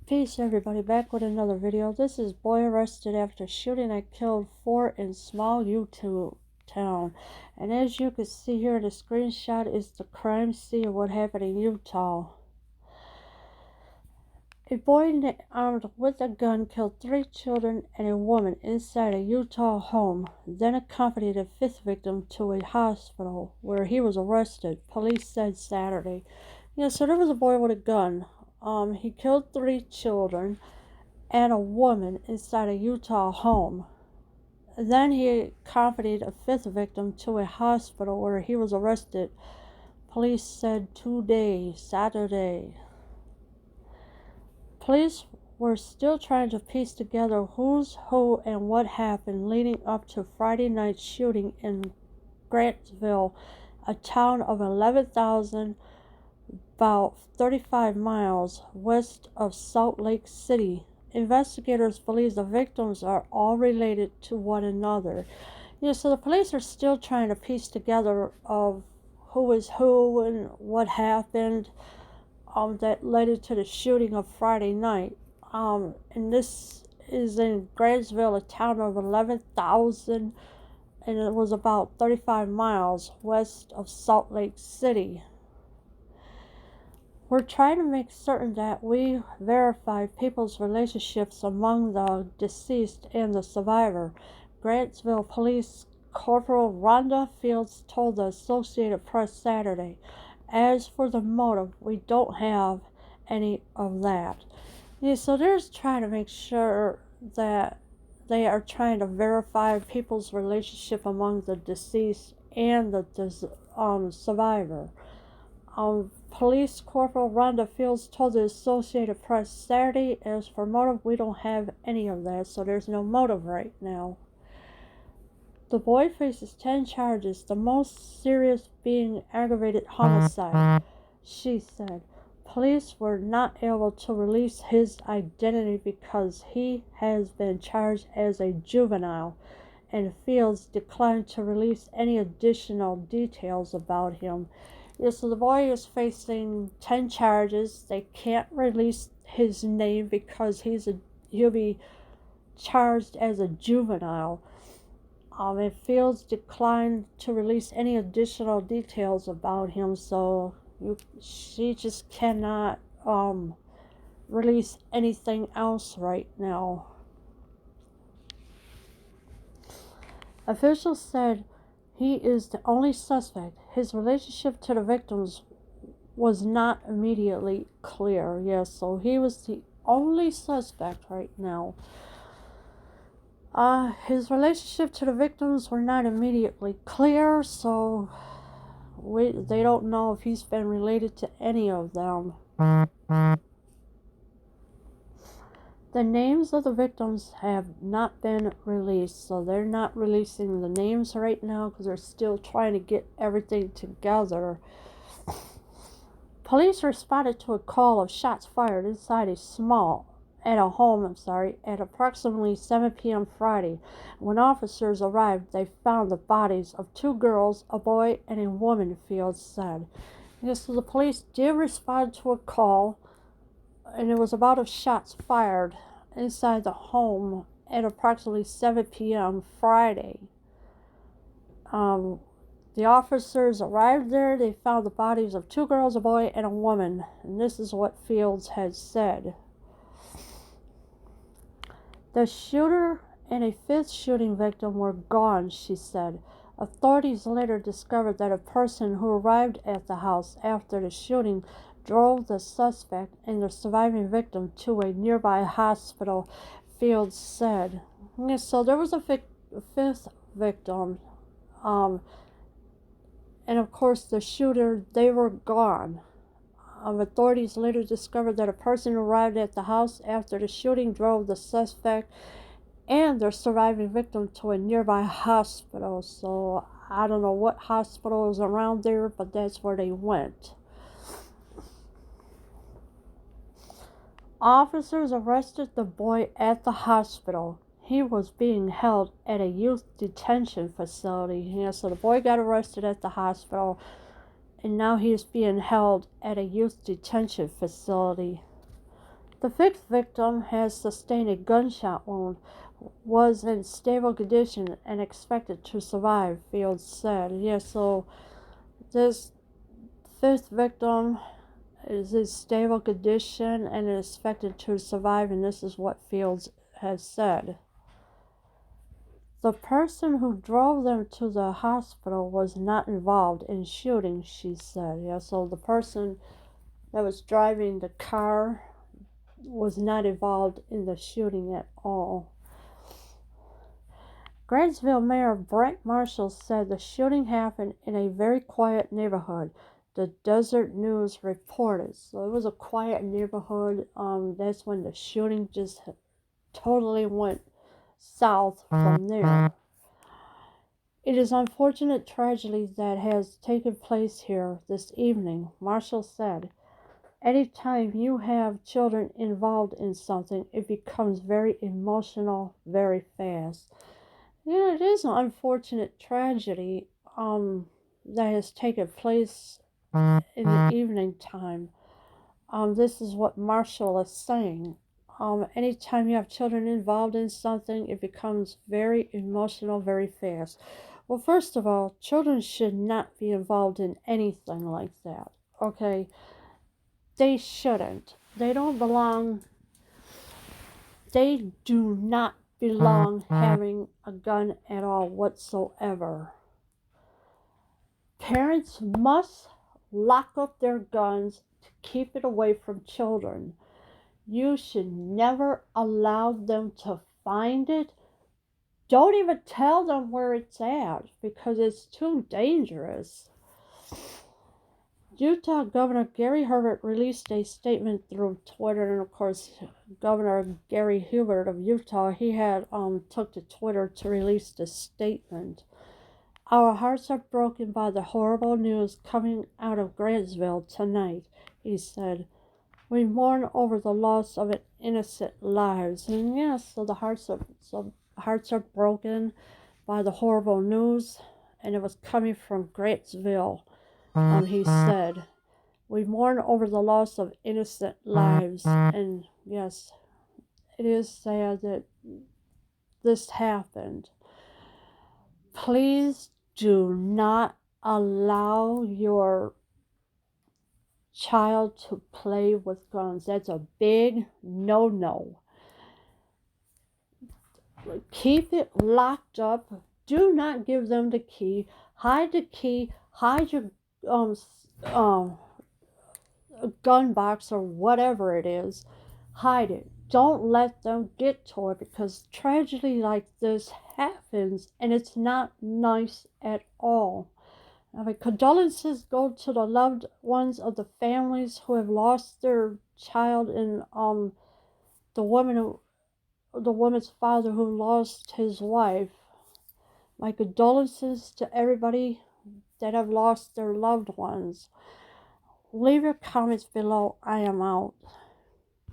Peace everybody, back with another video. This is boy arrested after shooting that killed 4 in small Utah town. And as you can see here, the screenshot is the crime scene of what happened in Utah. A boy armed with a gun killed 3 children and a woman inside a Utah home, then accompanied a 5th victim to a hospital where he was arrested, police said Saturday. So there was a boy with a gun. He killed 3 children and a woman inside a Utah home. Then he accompanied a 5th victim to a hospital where he was arrested, police said today, Saturday. Police were still trying to piece together who's who and what happened leading up to Friday night's shooting in Grantsville, a town of 11,000, about 35 miles west of Salt Lake City. Investigators believe the victims are all related to one another. So the police are still trying to piece together of who is who and what happened that led to the shooting of Friday night. And this is in Grantsville, a town of 11,000, and it was about 35 miles west of Salt Lake City. We're trying to make certain that we verify people's relationships among the deceased and the survivor, Grantsville Police Corporal Rhonda Fields told the Associated Press Saturday. As for the motive, we don't have any of that. So they're trying to make sure that they are trying to verify people's relationship among the deceased and the survivor. Police Corporal Rhonda Fields told the Associated Press Saturday, as for motive, we don't have any of that, so there's no motive right now. The boy faces 10 charges, the most serious being aggravated homicide, she said. Police were not able to release his identity because he has been charged as a juvenile, and Fields declined to release any additional details about him. So the boy is facing 10 charges. They can't release his name because he'll be charged as a juvenile. And Fields declined to release any additional details about him, so she just cannot release anything else right now. Officials said he is the only suspect. His relationship to the victims was not immediately clear. So he was the only suspect right now. His relationship to the victims were not immediately clear, so they don't know if he's been related to any of them. The names of the victims have not been released, so they're not releasing the names right now because they're still trying to get everything together. Police responded to a call of shots fired inside a home at approximately 7 p.m. Friday. When officers arrived, they found the bodies of 2 girls, a boy, and a woman, Fields said. So the police did respond to a call, and it was about shots fired inside the home at approximately 7 p.m. Friday. The officers arrived there. They found the bodies of 2 girls, a boy, and a woman. And this is what Fields had said. The shooter and a 5th shooting victim were gone, she said. Authorities later discovered that a person who arrived at the house after the shooting drove the suspect and the surviving victim to a nearby hospital, Fields said. So there was a 5th victim. And of course the shooter, they were gone. Authorities later discovered that a person who arrived at the house after the shooting drove the suspect and their surviving victim to a nearby hospital. So I don't know what hospital is around there, but that's where they went. Officers arrested the boy at the hospital. He was being held at a youth detention facility. So the boy got arrested at the hospital, and now he is being held at a youth detention facility. The fifth victim has sustained a gunshot wound, was in stable condition, and expected to survive, Fields said. Yeah, so this fifth victim is in stable condition and is expected to survive, and this is what Fields has said. The person who drove them to the hospital was not involved in shooting, she said. Yeah, so the person that was driving the car was not involved in the shooting at all. Grantsville Mayor Brent Marshall said the shooting happened in a very quiet neighborhood, the Desert News reported. So it was a quiet neighborhood. That's when the shooting just totally went south from there. It is unfortunate tragedy that has taken place here this evening, Marshall said. Anytime you have children involved in something, it becomes very emotional very fast. Yeah, it is an unfortunate tragedy that has taken place in the evening time. This is what Marshall is saying. Anytime you have children involved in something, it becomes very emotional very fast. Well, first of all, children should not be involved in anything like that. Okay? They shouldn't. They don't belong. They do not belong having a gun at all whatsoever. Parents must lock up their guns to keep it away from children. You should never allow them to find it. Don't even tell them where it's at because it's too dangerous. Utah Governor Gary Herbert released a statement through Twitter, and of course, Governor Gary Hubert of Utah, he had took to Twitter to release the statement. Our hearts are broken by the horrible news coming out of Grantsville tonight, he said. We mourn over the loss of innocent lives. And yes, so the hearts are broken by the horrible news, and it was coming from Grantsville. He said, we mourn over the loss of innocent lives. And yes, it is sad that this happened. Please do not allow your child to play with guns. That's a big no-no. Keep it locked up. Do not give them the key. Hide the key. Hide your gun box or whatever it is. Hide it. Don't let them get to it because tragedy like this happens and it's not nice at all. I mean, condolences go to the loved ones of the families who have lost their child, and the woman's father who lost his wife. My condolences to everybody that have lost their loved ones. Leave your comments below. I am out.